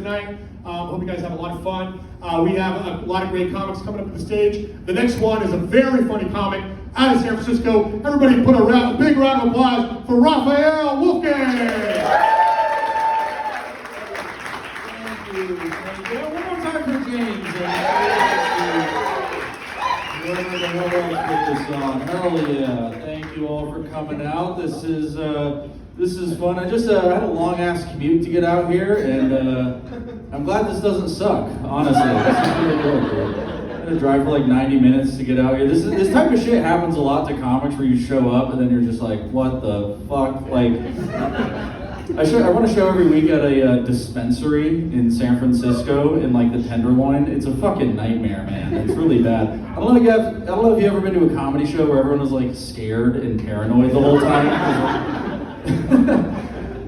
tonight. Hope you guys have a lot of fun. We have a lot of great comics coming up to the stage. The next one is a very funny comic out of San Francisco. Everybody put a big round of applause for Raphael Wolfgang. Thank you. One more time for James. Hell yeah. Thank you all for coming out. This is fun. I just had a long ass commute to get out here, and I'm glad this doesn't suck, honestly. This is really good, dude. I'm gonna drive for like 90 minutes to get out here. This type of shit happens a lot to comics where you show up and then you're just like, what the fuck? Like, I run a show every week at a dispensary in San Francisco in like the Tenderloin. It's a fucking nightmare, man. It's really bad. I don't know if you've ever been to a comedy show where everyone was like scared and paranoid the whole time.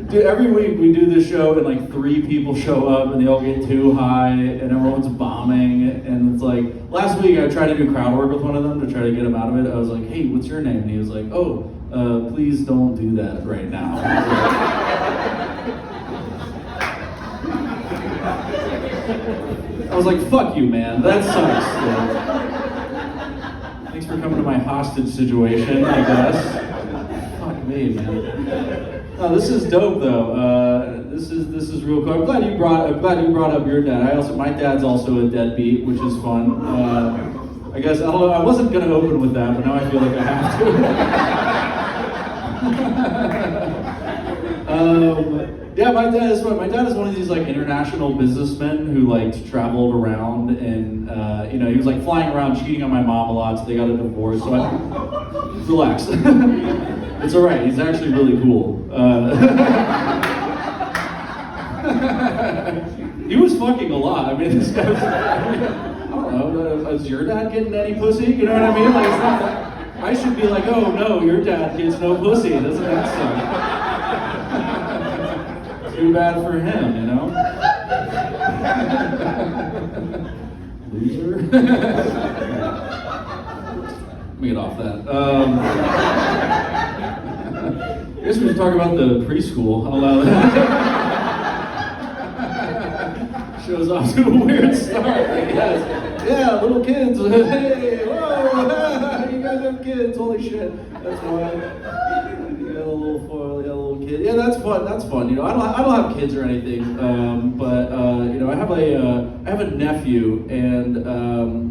Dude, every week we do this show and like 3 people show up and they all get too high and everyone's bombing, and it's like, last week I tried to do crowd work with one of them to try to get him out of it. I was like, hey, what's your name? And he was like, oh, please don't do that right now. I was like, fuck you, man, that sucks. Dude. Thanks for coming to my hostage situation, I guess. Fuck me, man. Oh, this is dope though. This is real cool. I'm glad you brought up your dad. My dad's also a deadbeat, which is fun. I guess I wasn't gonna open with that, but now I feel like I have to. Yeah, my dad is one of these like international businessmen who like traveled around, and he was like flying around cheating on my mom a lot, so they got a divorce. So relax. It's all right. He's actually really cool. He was fucking a lot. I mean, this guy was. I don't know. Is your dad getting any pussy? You know what I mean? Like, it's not. I should be like, oh no, your dad gets no pussy. Doesn't that suck? Too bad for him, you know. Loser. Let me get off that. I guess we should talk about the preschool. I'll allow that. Shows off to a weird start, I guess. Yeah, little kids. Hey, whoa, you guys have kids. Holy shit. That's why. You got a little foil, you got a little kid. Yeah, that's fun. That's fun. You know, I don't have kids or anything, but I have a nephew, and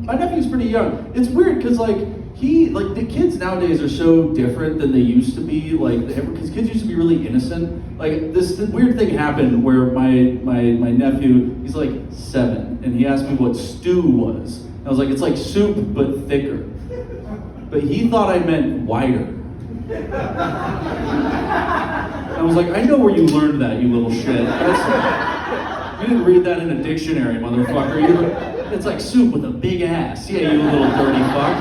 my nephew's pretty young. It's weird because the kids nowadays are so different than they used to be. Like, because kids used to be really innocent. Like, this weird thing happened where my nephew, he's like 7, and he asked me what stew was. And I was like, it's like soup but thicker. But he thought I meant wider. I was like, I know where you learned that, you little shit. You didn't read that in a dictionary, motherfucker. It's like soup with a big ass. Yeah, you little dirty fuck.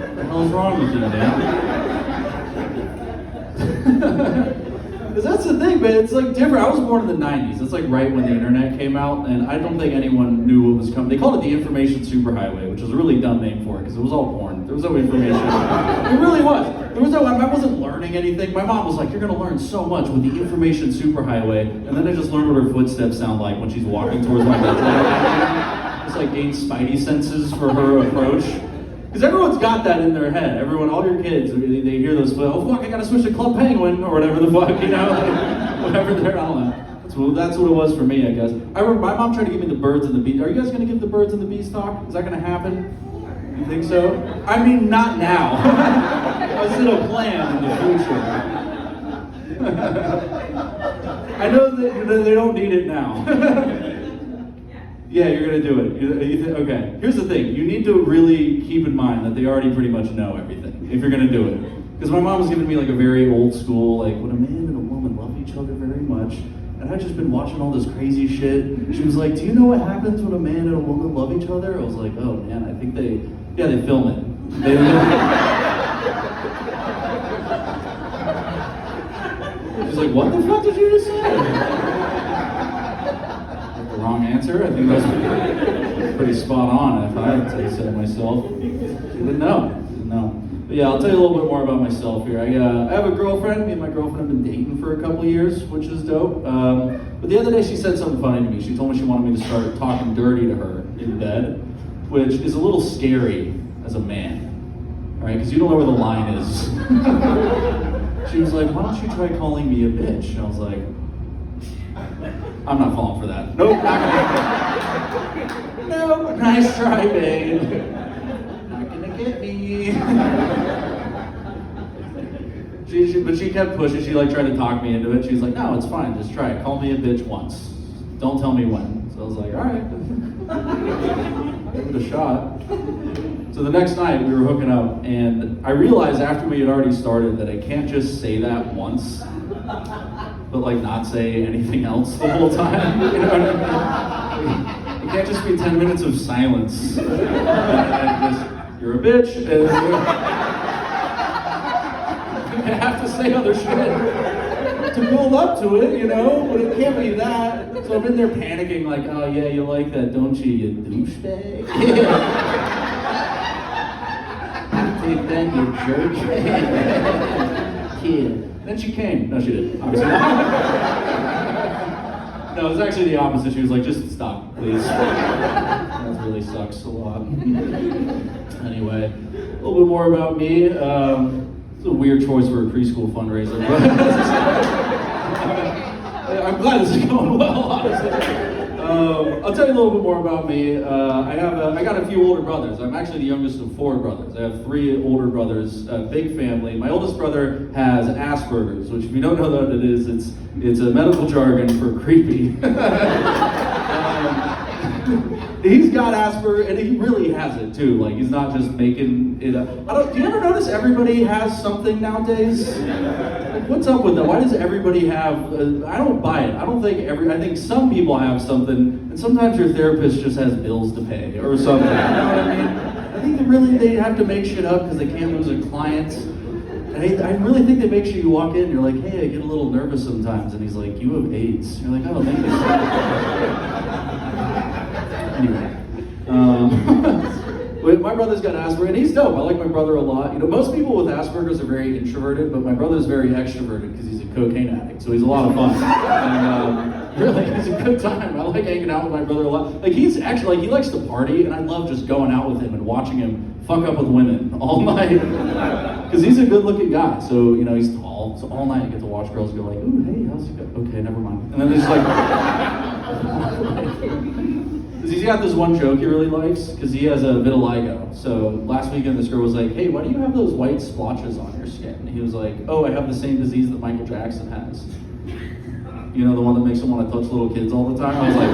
What the hell's wrong with you, man? Because that's the thing, man. It's like different. I was born in the 90s. It's like right when the internet came out, and I don't think anyone knew what was coming. They called it the information superhighway, which was a really dumb name for it because it was all porn. There was no information. It really was. I wasn't learning anything. My mom was like, you're going to learn so much with the information superhighway. And then I just learned what her footsteps sound like when she's walking towards my bedroom. Just like gain spidey senses for her approach. Because everyone's got that in their head. All your kids, they hear those, oh fuck, I gotta switch to Club Penguin, or whatever the fuck, you know? Whatever they're, I don't know. That's what it was for me, I guess. I remember my mom tried to give me the birds and the bees. Are you guys gonna give the birds and the bees talk? Is that gonna happen? You think so? I mean, not now. I said a plan in the future. I know that they don't need it now. Yeah, you're gonna do it. Okay, here's the thing. You need to really keep in mind that they already pretty much know everything, if you're gonna do it. Because my mom was giving me like a very old school, like, when a man and a woman love each other very much, and I'd just been watching all this crazy shit. She was like, do you know what happens when a man and a woman love each other? I was like, oh man, I think they film it. She's like, what the fuck did you just say? Wrong answer. I think that's pretty spot on if I had to say it myself. Didn't know. But yeah, I'll tell you a little bit more about myself here. I have a girlfriend. Me and my girlfriend have been dating for a couple years, which is dope. But the other day she said something funny to me. She told me she wanted me to start talking dirty to her in bed, which is a little scary as a man, right? Because you don't know where the line is. She was like, why don't you try calling me a bitch? And I was like, I'm not falling for that. Nope, not gonna. Nope, nice try, babe. Not gonna get me. But she kept pushing. She like tried to talk me into it. She was like, no, it's fine. Just try it. Call me a bitch once. Don't tell me when. So I was like, all right. Give it a shot. So the next night we were hooking up, and I realized after we had already started that I can't just say that once, but like not say anything else the whole time. You know what I mean? It can't just be 10 minutes of silence. And just, you're a bitch. And I have to say other shit to build up to it, you know, but it can't be that. So I'm in there panicking like, oh yeah, you like that, don't you, you douchebag? Take that, you jerk. Kid. Then she came. No, she didn't. Obviously not. No, it was actually the opposite. She was like, just stop, please. That really sucks a lot. Anyway, a little bit more about me. It's a weird choice for a preschool fundraiser, but I'm glad this is going well, honestly. I'll tell you a little bit more about me. I got a few older brothers. I'm actually the youngest of 4 brothers. I have 3 older brothers, a big family. My oldest brother has Asperger's, which if you don't know what it is, it's a medical jargon for creepy. He's got Asperger's, and he really has it too. Like, he's not just making it up. Do you ever notice everybody has something nowadays? Like, what's up with that? Why does everybody have, I don't buy it. I think some people have something, and sometimes your therapist just has bills to pay or something. You know what I mean? I think they have to make shit up because they can't lose a client. And I really think they make sure you walk in and you're like, hey, I get a little nervous sometimes. And he's like, you have AIDS. You're like, oh, thank you. Anyway, my brother's got Asperger's, and he's dope. I like my brother a lot. You know, most people with Asperger's are very introverted, but my brother's very extroverted because he's a cocaine addict, so he's a lot of fun. And really, it's a good time. I like hanging out with my brother a lot. Like, he's actually, he likes to party, and I love just going out with him and watching him fuck up with women all night. Because he's a good-looking guy, so, you know, he's tall, so all night I get to watch girls go like, ooh, hey, how's it going? Okay, never mind. And then it's like... He's got this one joke he really likes, because he has a vitiligo. So last weekend this girl was like, hey, why do you have those white splotches on your skin? And he was like, oh, I have the same disease that Michael Jackson has. You know, the one that makes him want to touch little kids all the time? I was like,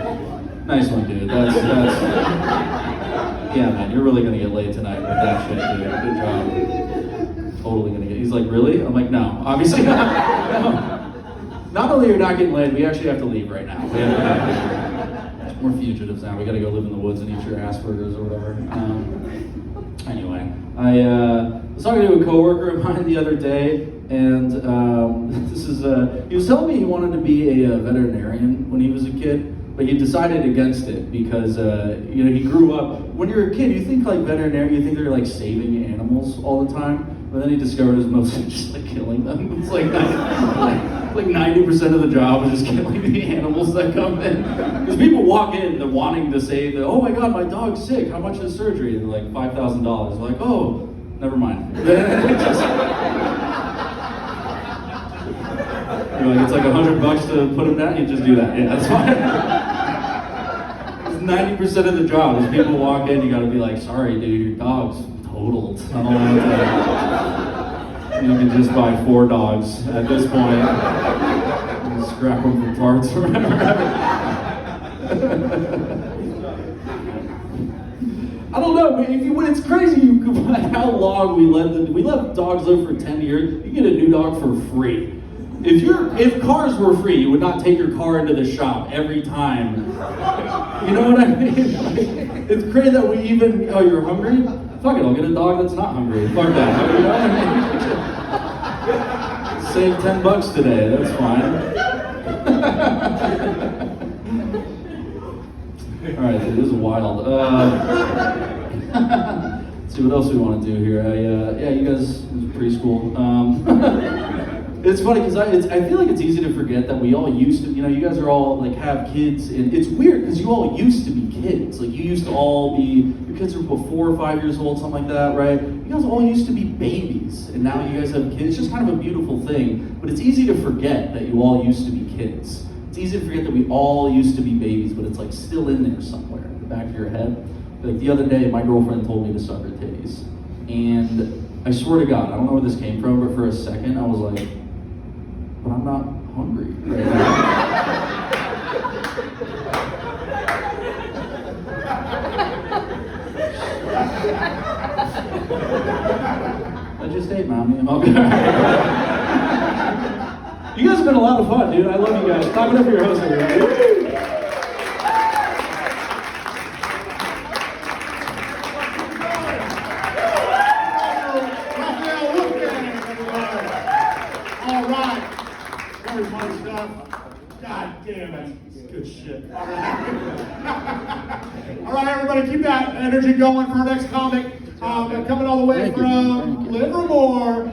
oh. Nice one, dude. That's yeah, man, you're really gonna get laid tonight with that shit, dude. Good job. Totally gonna get. He's like, really? I'm like, no, obviously not. No. Not only are you not getting laid, we actually have to leave right now. We're fugitives now. We got to go live in the woods and eat your Asperger's or whatever. Anyway, I was talking to a coworker of mine the other day, and he was telling me he wanted to be a veterinarian when he was a kid, but he decided against it because you know, he grew up. When you're a kid, you think like veterinarian, you think they're like saving animals all the time, but then he discovered it's mostly just like killing them. It's like 90% of the job is just killing the animals that come in. Because people walk in, they're wanting to say, oh my God, my dog's sick. How much is surgery? And they're like $5,000. They're like, oh, never mind. You're like, it's like $100 to put him down. You just do that. Yeah, that's fine. 90% of the job is people walk in, you gotta be like, sorry dude, your dog's totaled. I don't know what to... You can just buy 4 dogs at this point. And scrap them for parts or whatever. I don't know, but when it's crazy, how long we let dogs live for 10 years. You can get a new dog for free. If cars were free, you would not take your car into the shop every time. You know what I mean? Like, it's crazy that we even, oh, you're hungry? Fuck it, I'll get a dog that's not hungry. Fuck that. You know what I mean? Save $10 today, that's fine. All right, dude, this is wild. Let's see what else we want to do here. Yeah, you guys, it was preschool. It's funny because I feel like it's easy to forget that we all used to, you guys are all like have kids, and it's weird because you all used to be kids. Like you used to all be, your kids were 4 or 5 years old, something like that, right? You guys all used to be babies, and now you guys have kids. It's just kind of a beautiful thing, but it's easy to forget that you all used to be kids. It's easy to forget that we all used to be babies, but it's like still in there somewhere in the back of your head. Like the other day, my girlfriend told me to suck her titties, and I swear to God, I don't know where this came from, but for a second I was like, but I'm not hungry right now. I just ate, Mommy. I'm okay. You guys have been a lot of fun, dude. I love you guys. Clap it up for your host here. Raphael Wolfgang, everybody. All right. Very funny stuff. God damn it. It's good shit. All right. All right, everybody, keep that energy going for our next comic. Coming all the way Thank you. from Livermore.